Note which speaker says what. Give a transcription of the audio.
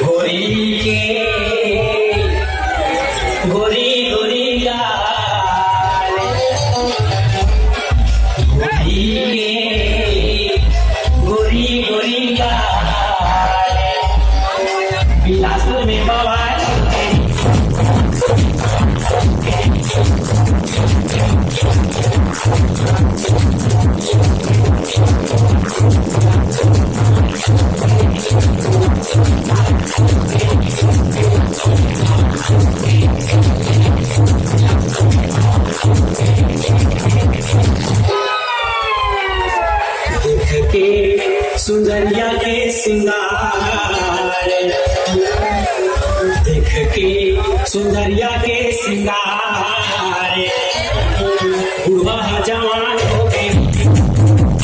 Speaker 1: गोरी के गोरी गोरी गाल, गोरी के गोरी गोरी गाल, बिलासपुर में बवाल देख के सुंदरिया के सिंगार, देख के सुंदरिया के सिंगार, बुढ़वा जवान हो गए